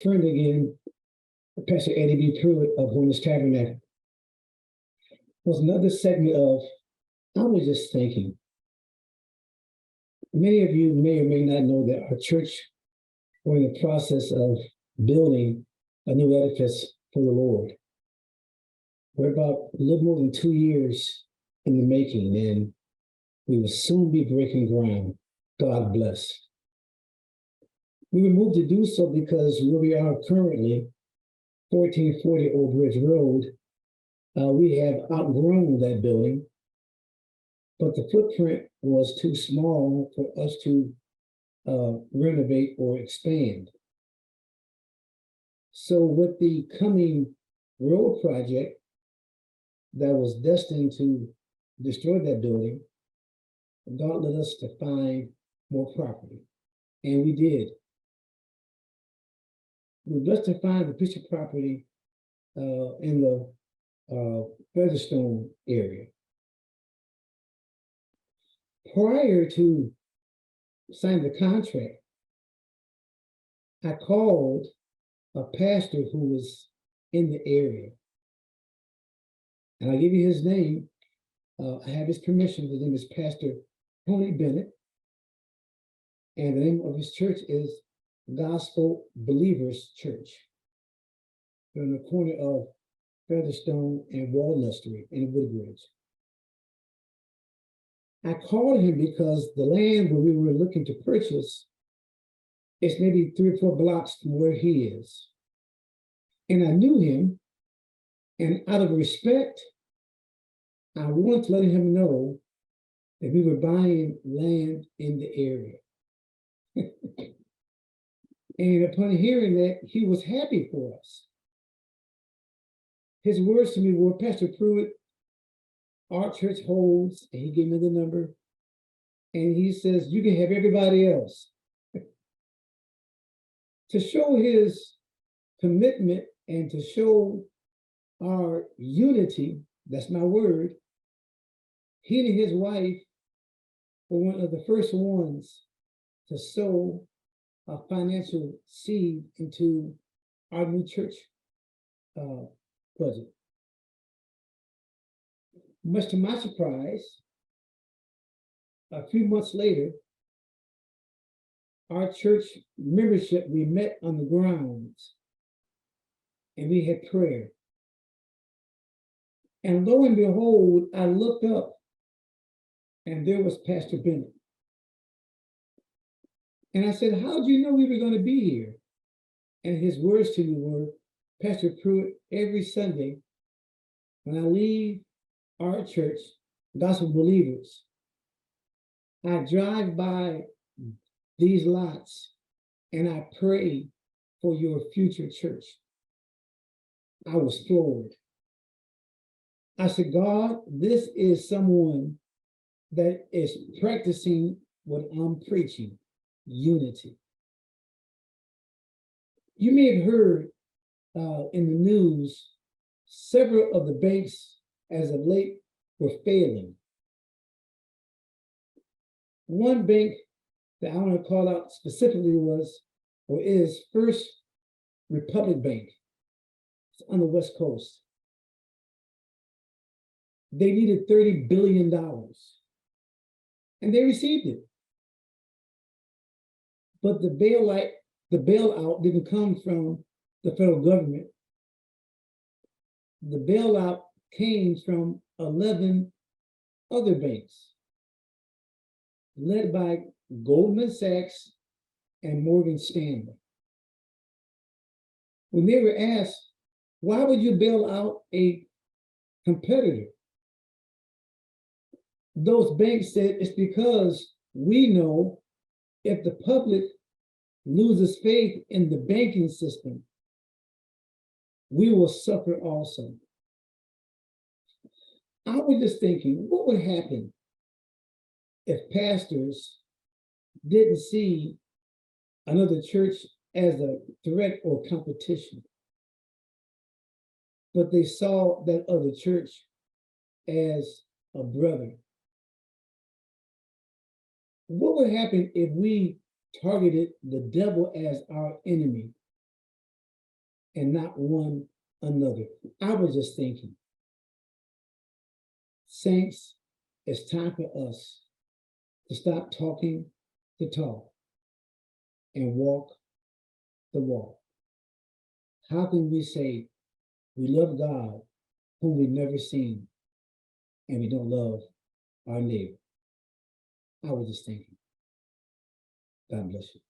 friend again, Pastor Eddie B. Pruitt of Holiness Tabernacle, was another segment of, I was just thinking. Many of you may or may not know that our church, we're in the process of building a new edifice for the Lord. We're about a little more than 2 years in the making, and we will soon be breaking ground. God bless. We were moved to do so because where we are currently, 1440 Old Bridge Road, we have outgrown that building, but the footprint was too small for us to renovate or expand. So with the coming road project that was destined to destroy that building, God led us to find more property, and we did. We were blessed to find a piece of property in the Featherstone area. Prior to signing the contract, I called a pastor who was in the area. And I'll give you his name. I have his permission. His name is Pastor Tony Bennett. And the name of his church is Gospel Believers Church. They're on the corner of Featherstone and Walnut Street in Woodbridge. I called him because the land where we were looking to purchase is maybe 3 or 4 blocks from where he is. And I knew him, and out of respect, I wanted to let him know that we were buying land in the area. And upon hearing that, he was happy for us. His words to me were, Pastor Pruitt, our church holds, and he gave me the number, and he says, you can have everybody else. To show his commitment and to show our unity, that's my word, he and his wife were one of the first ones to sow a financial seed into our new church budget. Much to my surprise, a few months later, our church membership, we met on the grounds and we had prayer. And lo and behold, I looked up and there was Pastor Bennett. And I said, how did you know we were going to be here? And his words to me were, Pastor Pruitt, every Sunday when I leave our church, Gospel Believers, I drive by these lots and I pray for your future church. I was floored. I said, God, this is someone that is practicing what I'm preaching, unity. You may have heard in the news, several of the banks as of late were failing. One bank that I want to call out specifically was, or is, First Republic Bank. It's on the West Coast. They needed $30 billion, and they received it. But the bailout didn't come from the federal government. The bailout came from 11 other banks, led by Goldman Sachs and Morgan Stanley. When they were asked, why would you bail out a competitor? Those banks said, it's because we know if the public loses faith in the banking system, we will suffer also. I was just thinking, what would happen if pastors didn't see another church as a threat or competition, but they saw that other church as a brother? What would happen if we targeted the devil as our enemy and not one another. I was just thinking, saints, it's time for us to stop talking the talk and walk the walk. How can we say we love God whom we've never seen and we don't love our neighbor? I was just thinking. God bless you.